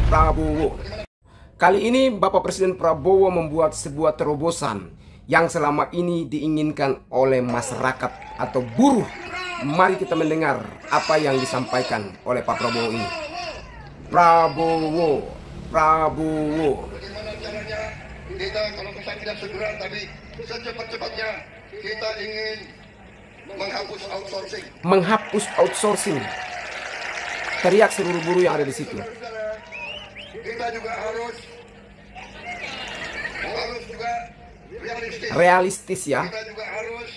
Prabowo. Kali ini Bapak Presiden Prabowo membuat sebuah terobosan yang selama ini diinginkan oleh masyarakat atau buruh. Mari kita mendengar apa yang disampaikan oleh Pak Prabowo ini. Prabowo. Bagaimana caranya kita kalau misalnya tidak segera tapi secepat-cepatnya kita ingin menghapus outsourcing. Menghapus outsourcing. Teriak seluruh buruh yang ada di situ. Kita juga harus juga realistis ya. Kita juga harus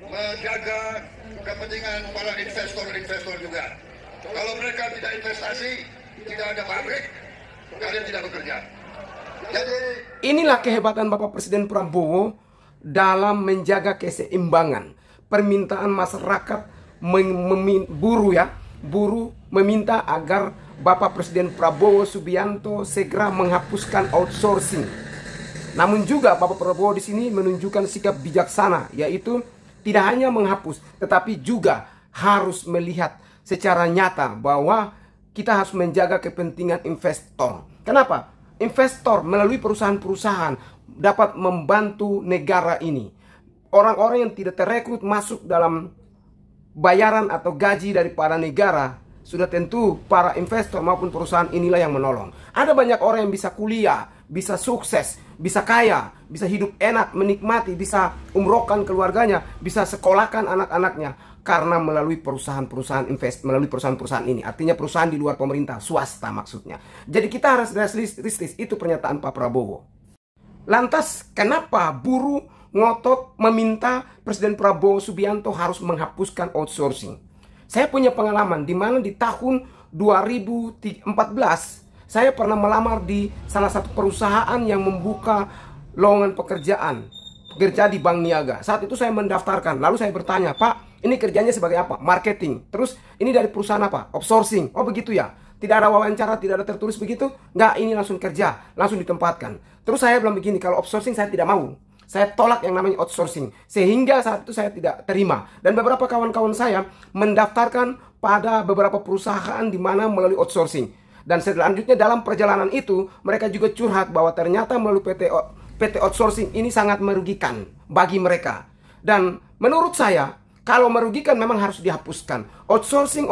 menjaga kepentingan para investor juga. Kalau mereka tidak investasi, tidak ada pabrik, kalian tidak bekerja. Jadi inilah kehebatan Bapak Presiden Prabowo dalam menjaga keseimbangan permintaan masyarakat. Buruh meminta agar Bapak Presiden Prabowo Subianto segera menghapuskan outsourcing. Namun juga Bapak Prabowo di sini menunjukkan sikap bijaksana, yaitu tidak hanya menghapus, tetapi juga harus melihat secara nyata bahwa kita harus menjaga kepentingan investor. Kenapa? Investor melalui perusahaan-perusahaan dapat membantu negara ini. Orang-orang yang tidak terekrut masuk dalam bayaran atau gaji daripada negara, sudah tentu para investor maupun perusahaan inilah yang menolong. Ada banyak orang yang bisa kuliah, bisa sukses, bisa kaya, bisa hidup enak, menikmati, bisa umrohkan keluarganya, bisa sekolahkan anak-anaknya karena melalui perusahaan-perusahaan melalui perusahaan-perusahaan ini. Artinya perusahaan di luar pemerintah, swasta maksudnya. Jadi kita harus realistis, itu pernyataan Pak Prabowo. Lantas kenapa buruh ngotot meminta Presiden Prabowo Subianto harus menghapuskan outsourcing? Saya punya pengalaman di mana di tahun 2014 saya pernah melamar di salah satu perusahaan yang membuka lowongan pekerjaan, kerja di Bank Niaga. Saat itu saya mendaftarkan, lalu saya bertanya, "Pak, ini kerjanya sebagai apa?" "Marketing." "Terus ini dari perusahaan apa?" "Outsourcing." "Oh begitu ya? Tidak ada wawancara, tidak ada tertulis begitu?" "Enggak, ini langsung kerja, langsung ditempatkan." Terus saya bilang begini, kalau outsourcing saya tidak mau. Saya tolak yang namanya outsourcing. Sehingga saat itu saya tidak terima. Dan beberapa kawan-kawan saya mendaftarkan pada beberapa perusahaan di mana melalui outsourcing. Dan selanjutnya dalam perjalanan itu mereka juga curhat bahwa ternyata melalui PT outsourcing ini sangat merugikan bagi mereka. Dan menurut saya, kalau merugikan memang harus dihapuskan. Outsourcing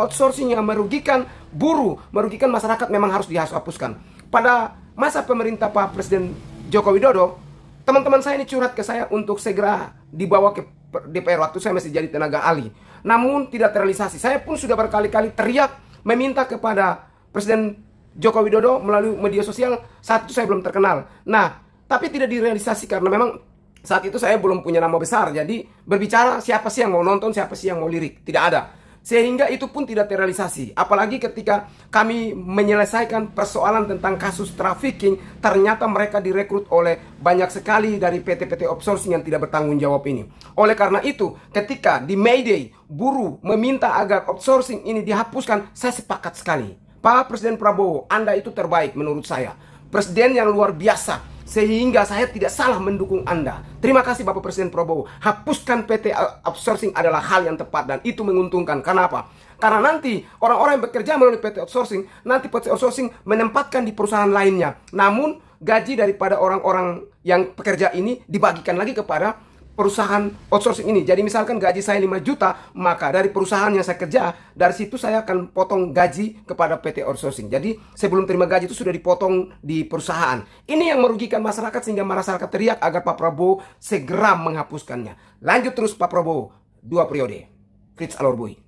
yang merugikan buruh, merugikan masyarakat memang harus dihapuskan. Pada masa pemerintah Pak Presiden Joko Widodo, teman-teman saya ini curhat ke saya untuk segera dibawa ke DPR waktu saya masih jadi tenaga ahli. Namun tidak terrealisasi. Saya pun sudah berkali-kali teriak meminta kepada Presiden Joko Widodo melalui media sosial. Saat itu saya belum terkenal. Nah, tapi tidak direalisasi karena memang saat itu saya belum punya nama besar. Jadi berbicara siapa sih yang mau nonton, siapa sih yang mau lirik, tidak ada. Sehingga itu pun tidak terrealisasi. Apalagi ketika kami menyelesaikan persoalan tentang kasus trafficking, ternyata mereka direkrut oleh banyak sekali dari PT-PT outsourcing yang tidak bertanggung jawab ini. Oleh karena itu, ketika di May Day buruh meminta agar outsourcing ini dihapuskan, saya sepakat sekali. Pak Presiden Prabowo, Anda itu terbaik menurut saya. Presiden yang luar biasa. Sehingga saya tidak salah mendukung Anda. Terima kasih Bapak Presiden Prabowo. Hapuskan PT outsourcing adalah hal yang tepat dan itu menguntungkan. Kenapa? Karena nanti orang-orang yang bekerja melalui PT outsourcing, nanti PT outsourcing menempatkan di perusahaan lainnya. Namun gaji daripada orang-orang yang pekerja ini dibagikan lagi kepada perusahaan outsourcing ini. Jadi misalkan gaji saya 5 juta, maka dari perusahaan yang saya kerja, dari situ saya akan potong gaji kepada PT outsourcing. Jadi sebelum terima gaji itu sudah dipotong di perusahaan. Ini yang merugikan masyarakat sehingga masyarakat teriak agar Pak Prabowo segera menghapuskannya. Lanjut terus Pak Prabowo, 2 periode. Fritz Alorbui.